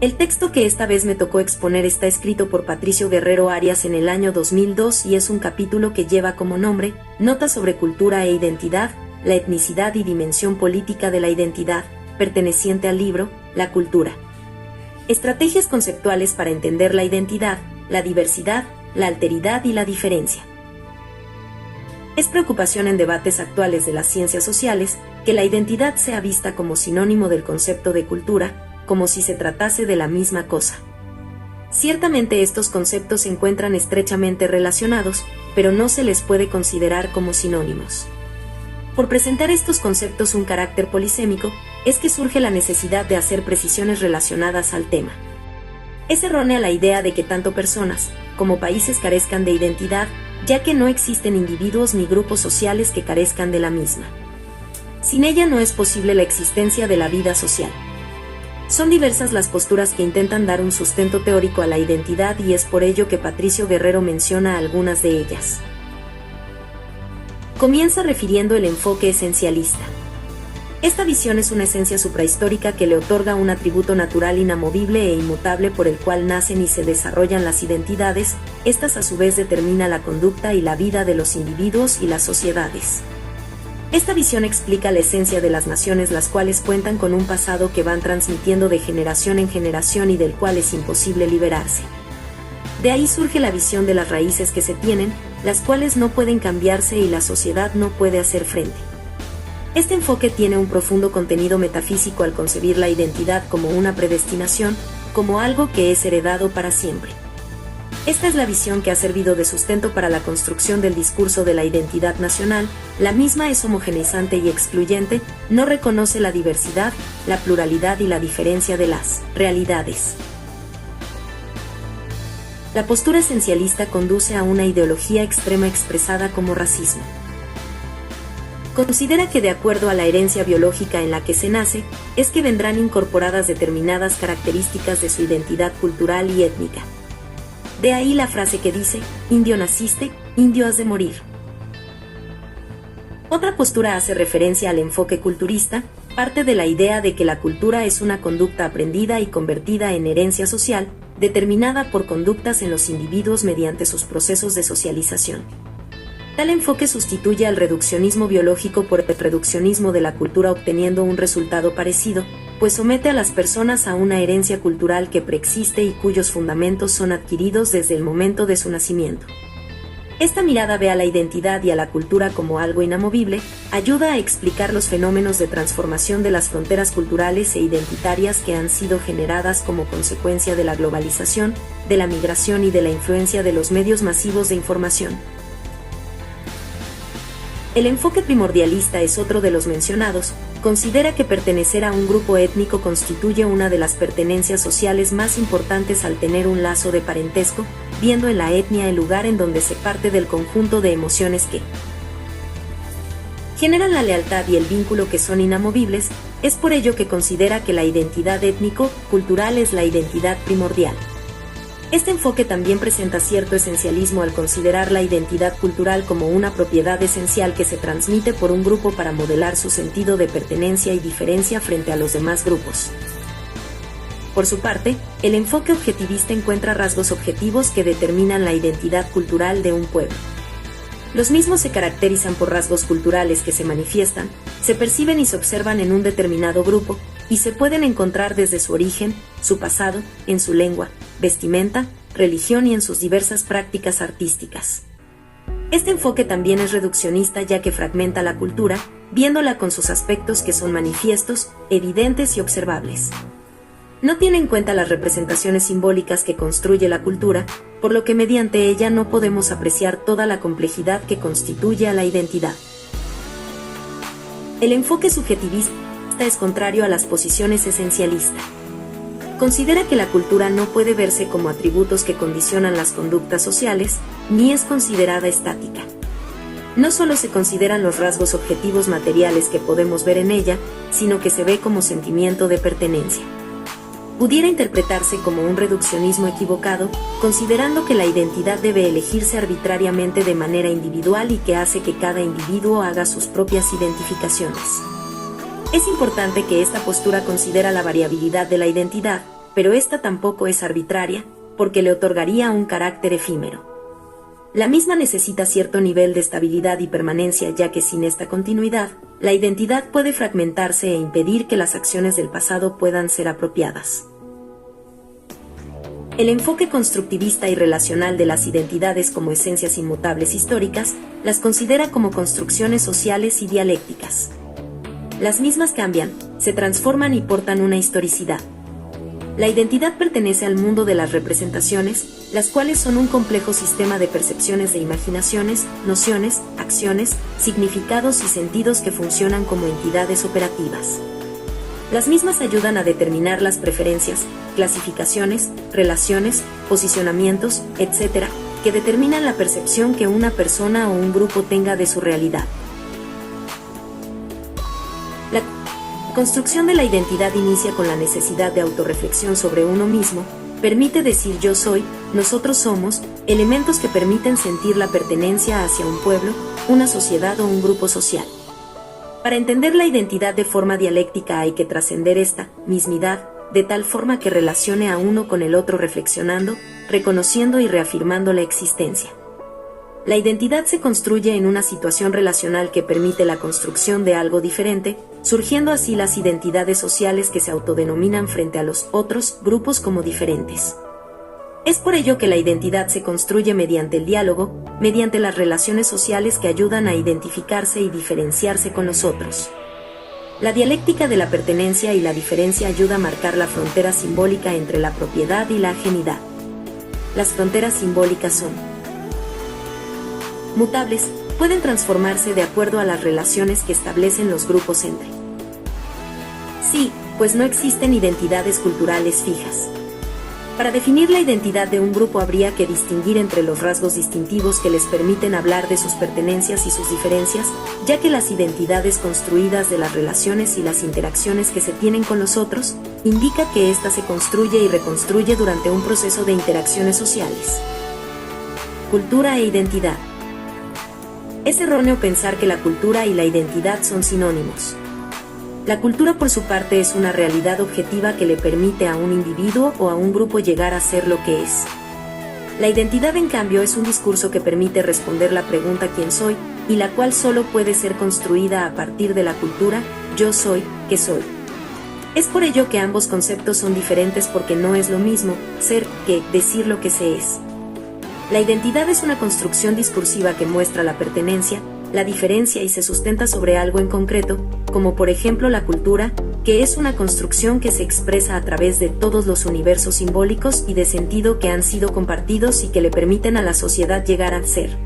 El texto que esta vez me tocó exponer está escrito por Patricio Guerrero Arias en el año 2002 y es un capítulo que lleva como nombre Notas sobre cultura e identidad, la etnicidad y dimensión política de la identidad, perteneciente al libro La cultura. Estrategias conceptuales para entender la identidad, la diversidad, la alteridad y la diferencia. Es preocupación en debates actuales de las ciencias sociales que la identidad sea vista como sinónimo del concepto de cultura, como si se tratase de la misma cosa. Ciertamente estos conceptos se encuentran estrechamente relacionados, pero no se les puede considerar como sinónimos. Por presentar estos conceptos un carácter polisémico, es que surge la necesidad de hacer precisiones relacionadas al tema. Es errónea la idea de que tanto personas, como países carezcan de identidad, ya que no existen individuos ni grupos sociales que carezcan de la misma. Sin ella no es posible la existencia de la vida social. Son diversas las posturas que intentan dar un sustento teórico a la identidad y es por ello que Patricio Guerrero menciona algunas de ellas. Comienza refiriendo el enfoque esencialista. Esta visión es una esencia suprahistórica que le otorga un atributo natural inamovible e inmutable por el cual nacen y se desarrollan las identidades, estas a su vez determina la conducta y la vida de los individuos y las sociedades. Esta visión explica la esencia de las naciones, las cuales cuentan con un pasado que van transmitiendo de generación en generación y del cual es imposible liberarse. De ahí surge la visión de las raíces que se tienen, las cuales no pueden cambiarse y la sociedad no puede hacer frente. Este enfoque tiene un profundo contenido metafísico al concebir la identidad como una predestinación, como algo que es heredado para siempre. Esta es la visión que ha servido de sustento para la construcción del discurso de la identidad nacional. La misma es homogeneizante y excluyente, no reconoce la diversidad, la pluralidad y la diferencia de las realidades. La postura esencialista conduce a una ideología extrema expresada como racismo. Considera que de acuerdo a la herencia biológica en la que se nace, es que vendrán incorporadas determinadas características de su identidad cultural y étnica. De ahí la frase que dice, indio naciste, indio has de morir. Otra postura hace referencia al enfoque culturista, parte de la idea de que la cultura es una conducta aprendida y convertida en herencia social, determinada por conductas en los individuos mediante sus procesos de socialización. Tal enfoque sustituye al reduccionismo biológico por el reduccionismo de la cultura, obteniendo un resultado parecido, pues somete a las personas a una herencia cultural que preexiste y cuyos fundamentos son adquiridos desde el momento de su nacimiento. Esta mirada ve a la identidad y a la cultura como algo inamovible, ayuda a explicar los fenómenos de transformación de las fronteras culturales e identitarias que han sido generadas como consecuencia de la globalización, de la migración y de la influencia de los medios masivos de información. El enfoque primordialista es otro de los mencionados, considera que pertenecer a un grupo étnico constituye una de las pertenencias sociales más importantes al tener un lazo de parentesco, viendo en la etnia el lugar en donde se parte del conjunto de emociones que generan la lealtad y el vínculo que son inamovibles, es por ello que considera que la identidad étnico-cultural es la identidad primordial. Este enfoque también presenta cierto esencialismo al considerar la identidad cultural como una propiedad esencial que se transmite por un grupo para modelar su sentido de pertenencia y diferencia frente a los demás grupos. Por su parte, el enfoque objetivista encuentra rasgos objetivos que determinan la identidad cultural de un pueblo. Los mismos se caracterizan por rasgos culturales que se manifiestan, se perciben y se observan en un determinado grupo, y se pueden encontrar desde su origen, su pasado, en su lengua, vestimenta, religión y en sus diversas prácticas artísticas. Este enfoque también es reduccionista ya que fragmenta la cultura, viéndola con sus aspectos que son manifiestos, evidentes y observables. No tiene en cuenta las representaciones simbólicas que construye la cultura, por lo que mediante ella no podemos apreciar toda la complejidad que constituye a la identidad. El enfoque subjetivista es contrario a las posiciones esencialistas. Considera que la cultura no puede verse como atributos que condicionan las conductas sociales, ni es considerada estática. No solo se consideran los rasgos objetivos materiales que podemos ver en ella, sino que se ve como sentimiento de pertenencia. Pudiera interpretarse como un reduccionismo equivocado, considerando que la identidad debe elegirse arbitrariamente de manera individual y que hace que cada individuo haga sus propias identificaciones. Es importante que esta postura considera la variabilidad de la identidad, pero esta tampoco es arbitraria, porque le otorgaría un carácter efímero. La misma necesita cierto nivel de estabilidad y permanencia, ya que sin esta continuidad, la identidad puede fragmentarse e impedir que las acciones del pasado puedan ser apropiadas. El enfoque constructivista y relacional de las identidades como esencias inmutables históricas las considera como construcciones sociales y dialécticas. Las mismas cambian, se transforman y portan una historicidad. La identidad pertenece al mundo de las representaciones, las cuales son un complejo sistema de percepciones de imaginaciones, nociones, acciones, significados y sentidos que funcionan como entidades operativas. Las mismas ayudan a determinar las preferencias, clasificaciones, relaciones, posicionamientos, etc., que determinan la percepción que una persona o un grupo tenga de su realidad. La construcción de la identidad inicia con la necesidad de autorreflexión sobre uno mismo, permite decir yo soy, nosotros somos, elementos que permiten sentir la pertenencia hacia un pueblo, una sociedad o un grupo social. Para entender la identidad de forma dialéctica hay que trascender esta mismidad, de tal forma que relacione a uno con el otro reflexionando, reconociendo y reafirmando la existencia. La identidad se construye en una situación relacional que permite la construcción de algo diferente, surgiendo así las identidades sociales que se autodenominan frente a los otros grupos como diferentes. Es por ello que la identidad se construye mediante el diálogo, mediante las relaciones sociales que ayudan a identificarse y diferenciarse con los otros. La dialéctica de la pertenencia y la diferencia ayuda a marcar la frontera simbólica entre la propiedad y la ajenidad. Las fronteras simbólicas son mutables, pueden transformarse de acuerdo a las relaciones que establecen los grupos entre sí, pues no existen identidades culturales fijas. Para definir la identidad de un grupo habría que distinguir entre los rasgos distintivos que les permiten hablar de sus pertenencias y sus diferencias, ya que las identidades construidas de las relaciones y las interacciones que se tienen con los otros, indica que ésta se construye y reconstruye durante un proceso de interacciones sociales. Cultura e identidad. Es erróneo pensar que la cultura y la identidad son sinónimos. La cultura por su parte es una realidad objetiva que le permite a un individuo o a un grupo llegar a ser lo que es. La identidad, en cambio, es un discurso que permite responder la pregunta ¿quién soy?, y la cual solo puede ser construida a partir de la cultura yo soy, que soy. Es por ello que ambos conceptos son diferentes porque no es lo mismo ser que decir lo que se es. La identidad es una construcción discursiva que muestra la pertenencia, la diferencia y se sustenta sobre algo en concreto, como por ejemplo la cultura, que es una construcción que se expresa a través de todos los universos simbólicos y de sentido que han sido compartidos y que le permiten a la sociedad llegar a ser.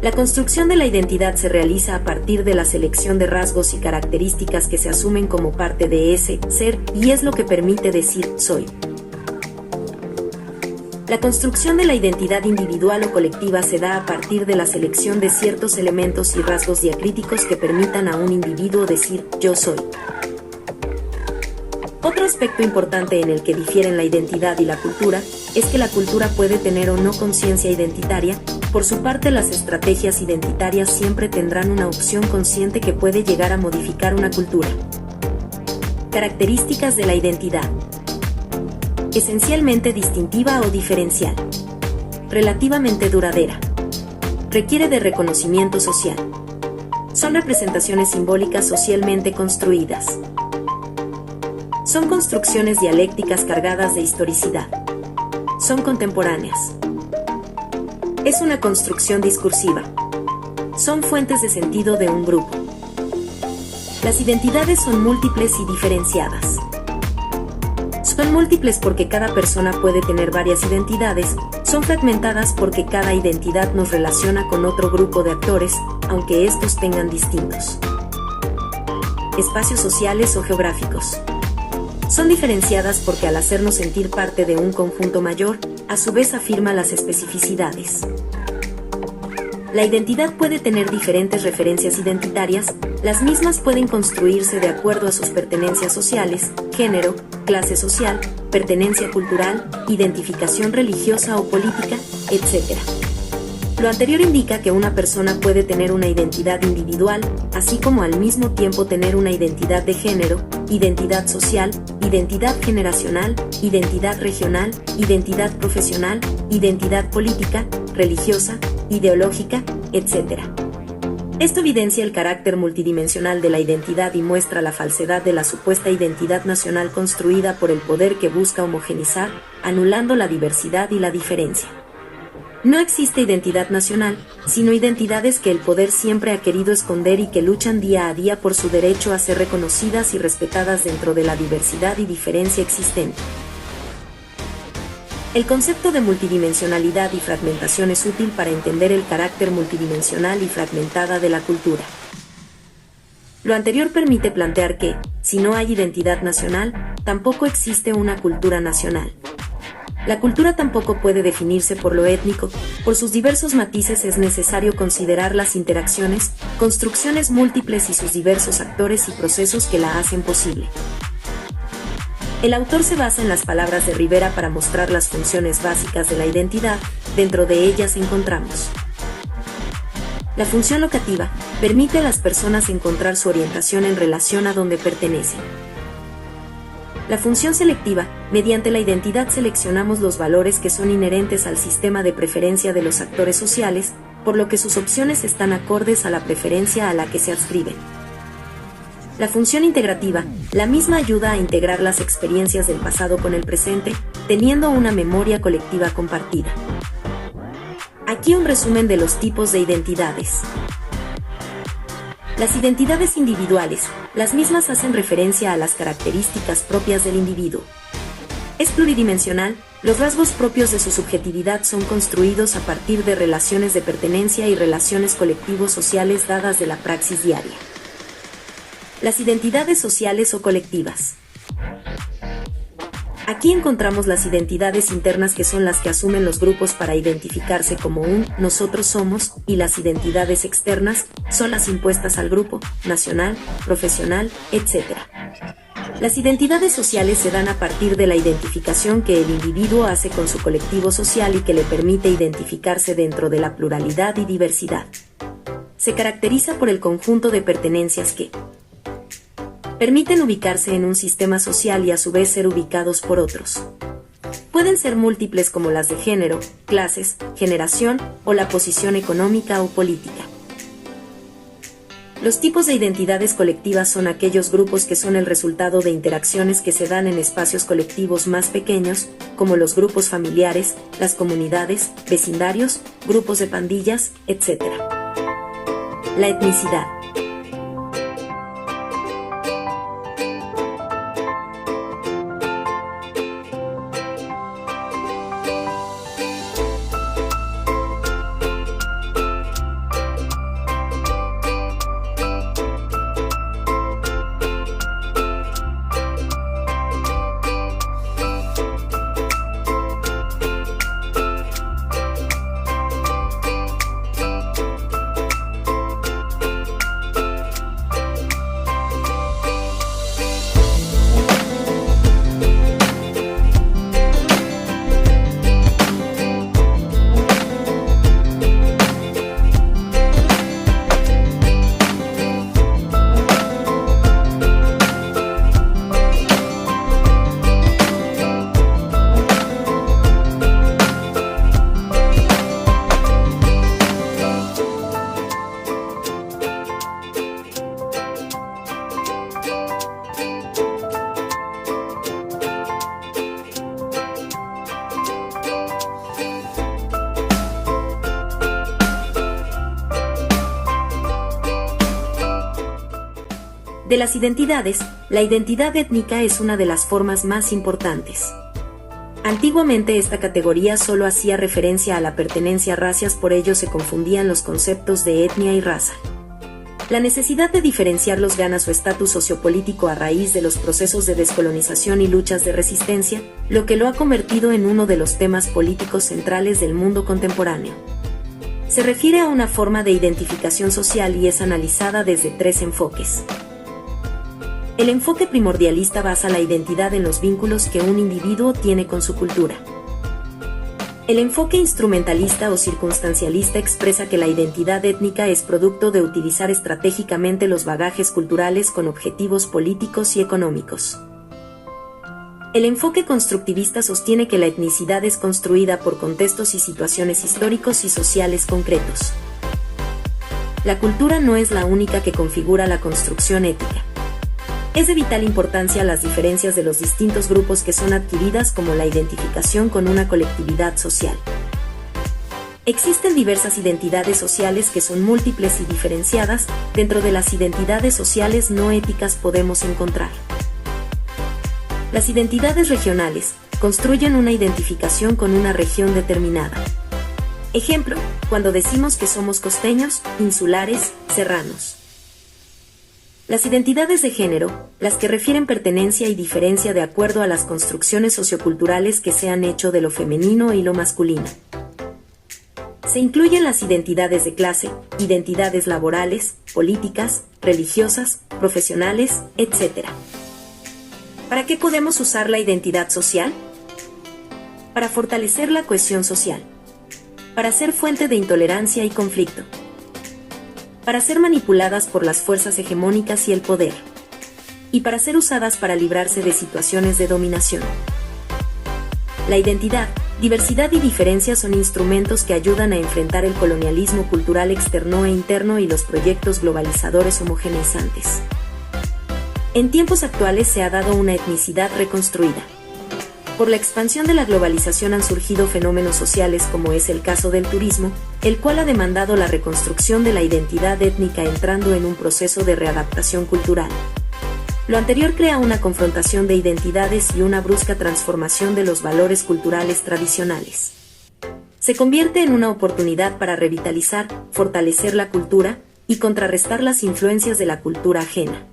La construcción de la identidad se realiza a partir de la selección de rasgos y características que se asumen como parte de ese ser y es lo que permite decir soy. La construcción de la identidad individual o colectiva se da a partir de la selección de ciertos elementos y rasgos diacríticos que permitan a un individuo decir yo soy. Otro aspecto importante en el que difieren la identidad y la cultura es que la cultura puede tener o no conciencia identitaria. Por su parte, las estrategias identitarias siempre tendrán una opción consciente que puede llegar a modificar una cultura. Características de la identidad. Esencialmente distintiva o diferencial. Relativamente duradera. Requiere de reconocimiento social. Son representaciones simbólicas socialmente construidas. Son construcciones dialécticas cargadas de historicidad. Son contemporáneas. Es una construcción discursiva. Son fuentes de sentido de un grupo. Las identidades son múltiples y diferenciadas. Son múltiples porque cada persona puede tener varias identidades, son fragmentadas porque cada identidad nos relaciona con otro grupo de actores, aunque estos tengan distintos espacios sociales o geográficos. Son diferenciadas porque al hacernos sentir parte de un conjunto mayor, a su vez afirma las especificidades. La identidad puede tener diferentes referencias identitarias, las mismas pueden construirse de acuerdo a sus pertenencias sociales, género, clase social, pertenencia cultural, identificación religiosa o política, etc. Lo anterior indica que una persona puede tener una identidad individual, así como al mismo tiempo tener una identidad de género, identidad social, identidad generacional, identidad regional, identidad profesional, identidad política, religiosa, ideológica, etc. Esto evidencia el carácter multidimensional de la identidad y muestra la falsedad de la supuesta identidad nacional construida por el poder que busca homogeneizar, anulando la diversidad y la diferencia. No existe identidad nacional, sino identidades que el poder siempre ha querido esconder y que luchan día a día por su derecho a ser reconocidas y respetadas dentro de la diversidad y diferencia existente. El concepto de multidimensionalidad y fragmentación es útil para entender el carácter multidimensional y fragmentada de la cultura. Lo anterior permite plantear que, si no hay identidad nacional, tampoco existe una cultura nacional. La cultura tampoco puede definirse por lo étnico, por sus diversos matices es necesario considerar las interacciones, construcciones múltiples y sus diversos actores y procesos que la hacen posible. El autor se basa en las palabras de Rivera para mostrar las funciones básicas de la identidad, dentro de ellas encontramos. La función locativa permite a las personas encontrar su orientación en relación a donde pertenecen. La función selectiva, mediante la identidad seleccionamos los valores que son inherentes al sistema de preferencia de los actores sociales, por lo que sus opciones están acordes a la preferencia a la que se adscriben. La función integrativa, la misma ayuda a integrar las experiencias del pasado con el presente, teniendo una memoria colectiva compartida. Aquí un resumen de los tipos de identidades. Las identidades individuales, las mismas hacen referencia a las características propias del individuo. Es pluridimensional, los rasgos propios de su subjetividad son construidos a partir de relaciones de pertenencia y relaciones colectivos sociales dadas de la praxis diaria. Las identidades sociales o colectivas. Aquí encontramos las identidades internas que son las que asumen los grupos para identificarse como un nosotros somos, y las identidades externas son las impuestas al grupo, nacional, profesional, etc. Las identidades sociales se dan a partir de la identificación que el individuo hace con su colectivo social y que le permite identificarse dentro de la pluralidad y diversidad. Se caracteriza por el conjunto de pertenencias que permiten ubicarse en un sistema social y a su vez ser ubicados por otros. Pueden ser múltiples como las de género, clases, generación o la posición económica o política. Los tipos de identidades colectivas son aquellos grupos que son el resultado de interacciones que se dan en espacios colectivos más pequeños, como los grupos familiares, las comunidades, vecindarios, grupos de pandillas, etc. La etnicidad. De las identidades, la identidad étnica es una de las formas más importantes. Antiguamente esta categoría solo hacía referencia a la pertenencia a razas, por ello se confundían los conceptos de etnia y raza. La necesidad de diferenciarlos gana su estatus sociopolítico a raíz de los procesos de descolonización y luchas de resistencia, lo que lo ha convertido en uno de los temas políticos centrales del mundo contemporáneo. Se refiere a una forma de identificación social y es analizada desde tres enfoques. El enfoque primordialista basa la identidad en los vínculos que un individuo tiene con su cultura. El enfoque instrumentalista o circunstancialista expresa que la identidad étnica es producto de utilizar estratégicamente los bagajes culturales con objetivos políticos y económicos. El enfoque constructivista sostiene que la etnicidad es construida por contextos y situaciones históricos y sociales concretos. La cultura no es la única que configura la construcción étnica. Es de vital importancia las diferencias de los distintos grupos que son adquiridas como la identificación con una colectividad social. Existen diversas identidades sociales que son múltiples y diferenciadas. Dentro de las identidades sociales no éticas podemos encontrar. Las identidades regionales construyen una identificación con una región determinada. Ejemplo, cuando decimos que somos costeños, insulares, serranos. Las identidades de género, las que refieren pertenencia y diferencia de acuerdo a las construcciones socioculturales que se han hecho de lo femenino y lo masculino. Se incluyen las identidades de clase, identidades laborales, políticas, religiosas, profesionales, etc. ¿Para qué podemos usar la identidad social? Para fortalecer la cohesión social. Para ser fuente de intolerancia y conflicto. Para ser manipuladas por las fuerzas hegemónicas y el poder, y para ser usadas para librarse de situaciones de dominación. La identidad, diversidad y diferencia son instrumentos que ayudan a enfrentar el colonialismo cultural externo e interno y los proyectos globalizadores homogeneizantes. En tiempos actuales se ha dado una etnicidad reconstruida. Por la expansión de la globalización han surgido fenómenos sociales como es el caso del turismo, el cual ha demandado la reconstrucción de la identidad étnica entrando en un proceso de readaptación cultural. Lo anterior crea una confrontación de identidades y una brusca transformación de los valores culturales tradicionales. Se convierte en una oportunidad para revitalizar, fortalecer la cultura y contrarrestar las influencias de la cultura ajena.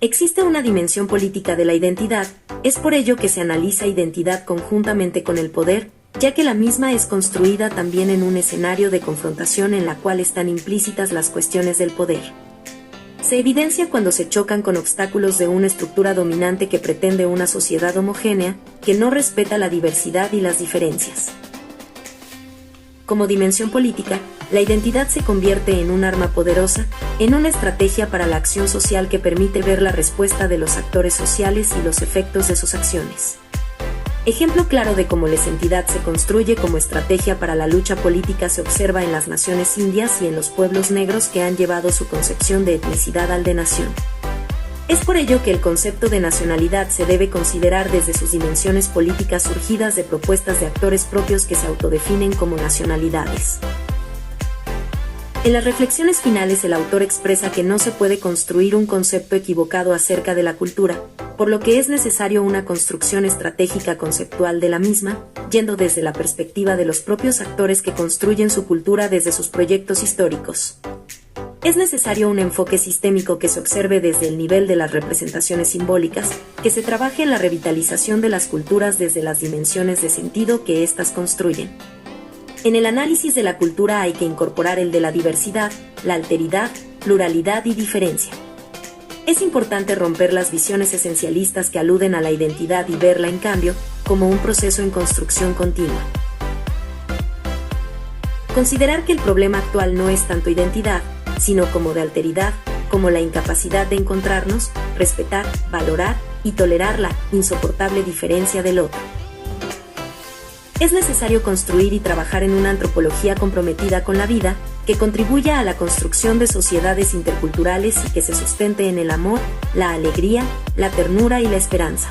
Existe una dimensión política de la identidad, es por ello que se analiza identidad conjuntamente con el poder, ya que la misma es construida también en un escenario de confrontación en la cual están implícitas las cuestiones del poder. Se evidencia cuando se chocan con obstáculos de una estructura dominante que pretende una sociedad homogénea, que no respeta la diversidad y las diferencias. Como dimensión política, la identidad se convierte en un arma poderosa, en una estrategia para la acción social que permite ver la respuesta de los actores sociales y los efectos de sus acciones. Ejemplo claro de cómo la identidad se construye como estrategia para la lucha política se observa en las naciones indias y en los pueblos negros que han llevado su concepción de etnicidad al de nación. Es por ello que el concepto de nacionalidad se debe considerar desde sus dimensiones políticas surgidas de propuestas de actores propios que se autodefinen como nacionalidades. En las reflexiones finales el autor expresa que no se puede construir un concepto equivocado acerca de la cultura, por lo que es necesario una construcción estratégica conceptual de la misma, yendo desde la perspectiva de los propios actores que construyen su cultura desde sus proyectos históricos. Es necesario un enfoque sistémico que se observe desde el nivel de las representaciones simbólicas, que se trabaje en la revitalización de las culturas desde las dimensiones de sentido que éstas construyen. En el análisis de la cultura hay que incorporar el de la diversidad, la alteridad, pluralidad y diferencia. Es importante romper las visiones esencialistas que aluden a la identidad y verla, en cambio, como un proceso en construcción continua. Considerar que el problema actual no es tanto identidad, sino como de alteridad, como la incapacidad de encontrarnos, respetar, valorar y tolerar la insoportable diferencia del otro. Es necesario construir y trabajar en una antropología comprometida con la vida, que contribuya a la construcción de sociedades interculturales y que se sustente en el amor, la alegría, la ternura y la esperanza.